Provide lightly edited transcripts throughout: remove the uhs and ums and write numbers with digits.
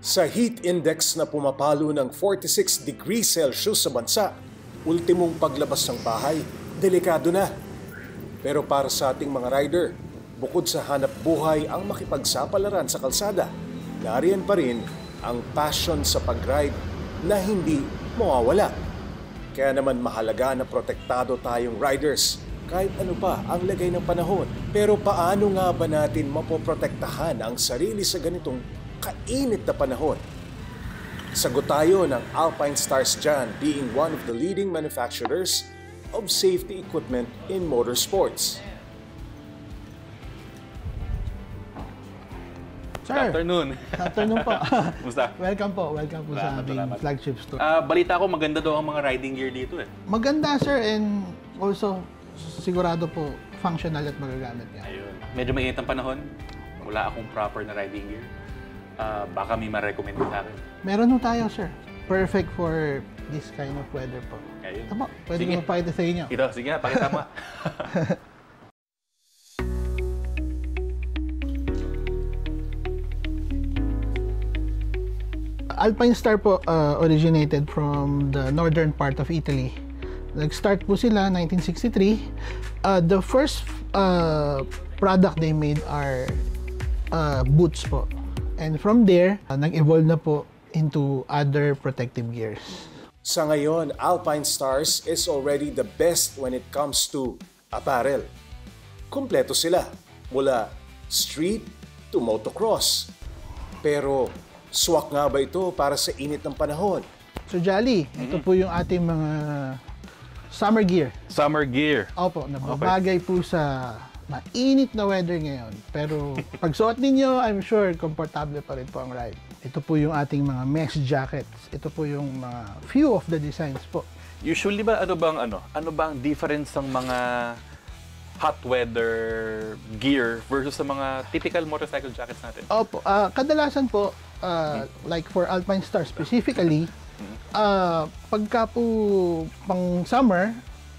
Sa heat index na pumapalo ng 46 degrees Celsius sa bansa, ultimong paglabas ng bahay, delikado na. Pero para sa ating mga rider, bukod sa hanap buhay ang makipagsapalaran sa kalsada, nariyan pa rin ang passion sa pag-ride na hindi mawawala. Kaya naman mahalaga na protektado tayong riders kahit ano pa ang lagay ng panahon. Pero paano nga ba natin mapoprotektahan ang sarili sa ganitong kainit na panahon? Sagot tayo ng Alpine Stars dyan, being one of the leading manufacturers of safety equipment in motorsports. Sir, Good afternoon. afternoon po. Musta? Welcome po sa aming flagship store. Balita ko maganda daw ang mga riding gear dito eh. Maganda sir, and also sigurado po functional at magagamit niya. Ayun. Medyo mainit ang panahon. Wala akong proper na riding gear. Baka may ma-recommend sa akin. Meron ho tayo sir. Perfect for this kind of weather po. Ayun. Tama, pwede Sige. ko mapakita sa inyo. Ito, sige nga, pakita mo. Alpine Star po originated from the northern part of Italy. Nag-start po sila 1963. The first product they made are boots po. And from there, nag-evolve na po into other protective gears. Sa ngayon, Alpine Stars is already the best when it comes to apparel. Kumpleto sila, mula street to motocross. Pero swak nga ba ito para sa init ng panahon? So Jolly, ito po yung ating mga summer gear. Summer gear. Opo, nababagay po sa mainit na weather ngayon. Pero pag suot ninyo, I'm sure komportable pa rin po ang ride. Ito po yung ating mga mesh jackets. Ito po yung mga few of the designs po. Usually ba ano bang difference ng mga hot weather gear versus sa mga typical motorcycle jackets natin? Opo, kadalasan po, like for Alpine Star specifically, pagka po pang summer,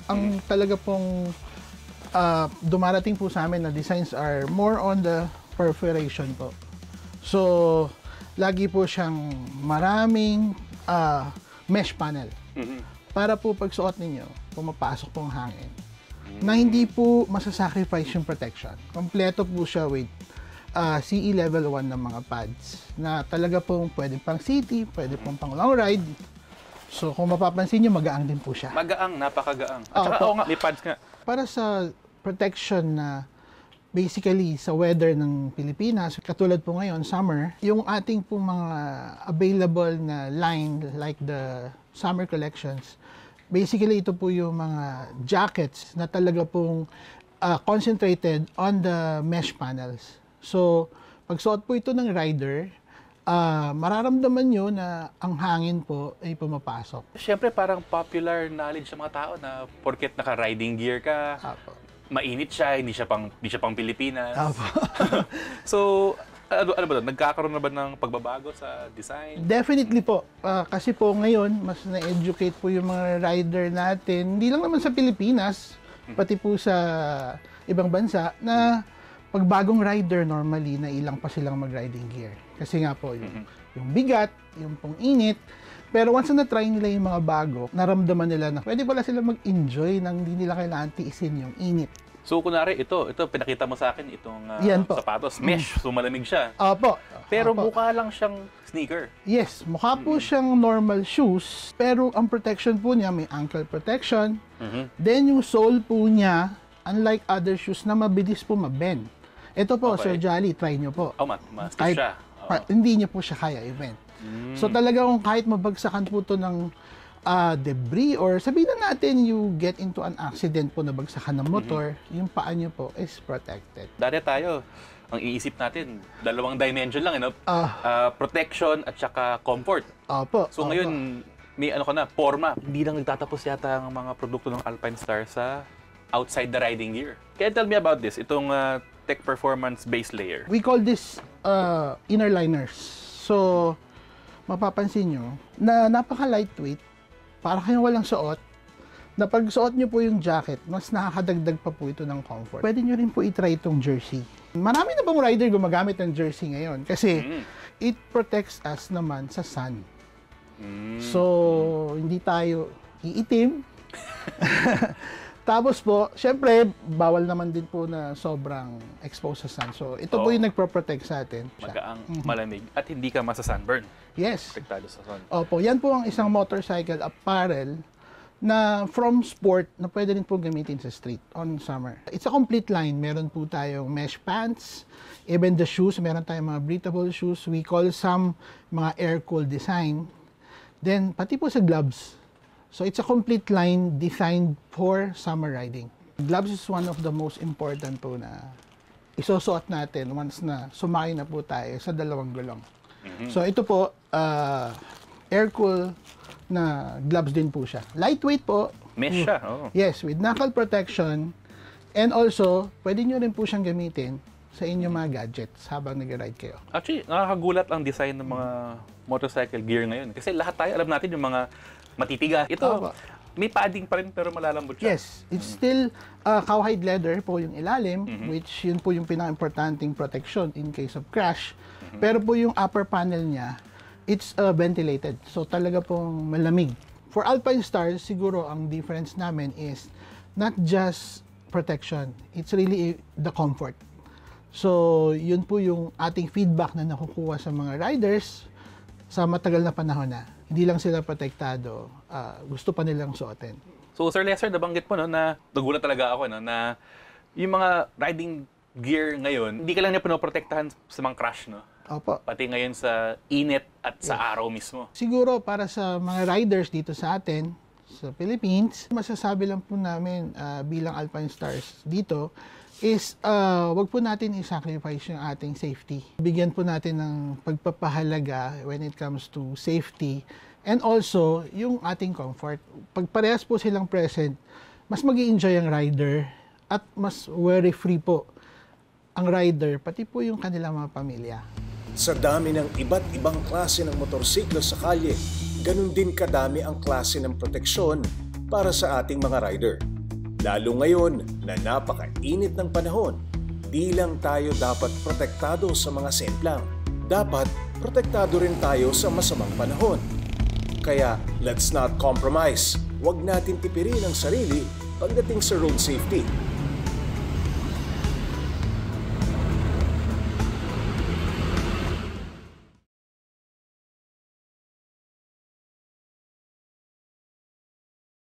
ang talaga pong dumarating po sa amin na designs are more on the perforation po. So, lagi po siyang maraming mesh panel. Para po pag suot ninyo, pumapasok pong hangin. Na hindi po masasacrifice yung protection. Kompleto po siya with CE level 1 ng mga pads na talaga pong pwede pang city, pwede pong pang long ride. So kung mapapansin nyo, magaang din po siya. Magaang, napakagaang. At saka, oo nga, may pads nga. Para sa protection na basically sa weather ng Pilipinas, katulad po ngayon, summer, yung ating pong mga available na line like the summer collections, basically ito po yung mga jackets na talaga pong concentrated on the mesh panels. So, pag suot po ito ng rider, mararamdaman nyo na ang hangin po ay pumapasok. Siyempre, parang popular knowledge sa mga tao na porket naka-riding gear ka, mainit siya, hindi siya pang Pilipinas. So, ano ba doon? Nagkakaroon na ba ng pagbabago sa design? Definitely po. Kasi po ngayon, mas na-educate po yung mga rider natin, hindi lang naman sa Pilipinas, pati po sa ibang bansa, na pag bagong rider, normally, na ilang pa silang mag-riding gear. Kasi nga po, yung bigat, yung pong init. Pero once na try nila yung mga bago, naramdaman nila na pwede pala sila mag-enjoy nang hindi nila kailangan tiisin yung init. So, kunwari, ito pinakita mo sa akin, itong sapatos, mesh, so malamig siya. Opo. Pero mukha lang siyang sneaker. Yes, mukha po siyang normal shoes, pero ang protection po niya, may ankle protection. Then yung sole po niya, unlike other shoes na mabilis po mabend. Ito po, Sir Jolly, try nyo po. Kahit siya. Hindi niya po siya kaya i-bend. So talagang kahit mabagsakan po ito ng debris or sabihin na natin you get into an accident po na bagsakan ng motor, yung paa nyo po is protected. Dati tayo, ang iisip natin, dalawang dimension lang, protection at saka comfort. Opo. So ngayon, may forma. Hindi lang nagtatapos yata ang mga produkto ng Alpine Star sa outside the riding gear. Can you tell me about this, itong Tech Performance base layer? We call this inner liners. So, mapapansin nyo na napaka-lightweight, para kayong walang suot, na pag suot nyo po yung jacket, mas nakakadagdag pa po ito ng comfort. Pwede nyo rin po itry itong jersey. Marami na bang rider gumagamit ng jersey ngayon? Kasi it protects us naman sa sun. So, hindi tayo iitim. Tapos po, syempre, bawal naman din po na sobrang exposed sa sun. So, ito po yung nagpro-protect sa atin. Magaang, malamig, at hindi ka masa-sunburn. Yes. Protektado sa sun. Opo, yan po ang isang motorcycle apparel na from sport na pwede rin po gamitin sa street on summer. It's a complete line. Meron po tayong mesh pants, even the shoes, meron tayong mga breathable shoes. We call some mga air-cooled design. Then, pati po sa gloves. So, it's a complete line designed for summer riding. Gloves is one of the most important po na isusuot natin once na sumakay na po tayo sa dalawang gulong. So, ito po, air-cool na gloves din po siya. Lightweight po. Mesh siya. Oh. Yes, with knuckle protection. And also, pwede nyo rin po siyang gamitin sa inyong mga gadgets habang nag-ride kayo. Actually, nakakagulat ang design ng mga motorcycle gear ngayon. Kasi lahat tayo, alam natin yung mga matitigas. Ito, may padding pa rin pero malalambot siya. Yes, it's still cowhide leather po yung ilalim, which yun po yung pinaka-importanting protection in case of crash. Pero po yung upper panel niya, it's ventilated. So talaga pong malamig. For Alpine Stars, siguro ang difference namin is not just protection, it's really the comfort. So yun po yung ating feedback na nakukuha sa mga riders sa matagal na panahon na. Hindi lang sila protektado, gusto pa nilang suotin. So Sir Lester, nabanggit mo no, na nagulat talaga ako no, na yung mga riding gear ngayon, hindi ka lang niya pinoprotektahan sa mga crash, no? Opo. Pati ngayon sa init at sa araw mismo. Siguro para sa mga riders dito sa atin, sa Philippines, masasabi lang po namin bilang Alpine Stars dito is wag po natin i-sacrifice yung ating safety. Bigyan po natin ng pagpapahalaga when it comes to safety and also yung ating comfort. Pag parehas po silang present, mas mag-i-enjoy ang rider at mas worry-free po ang rider, pati po yung kanilang mga pamilya. Sa dami ng iba't ibang klase ng motorsiklo sa kalye, ganun din kadami ang klase ng proteksyon para sa ating mga rider. Lalo ngayon na napakainit ng panahon, di lang tayo dapat protektado sa mga semplang. Dapat protektado rin tayo sa masamang panahon. Kaya let's not compromise. Huwag natin tipirin ang sarili pagdating sa road safety.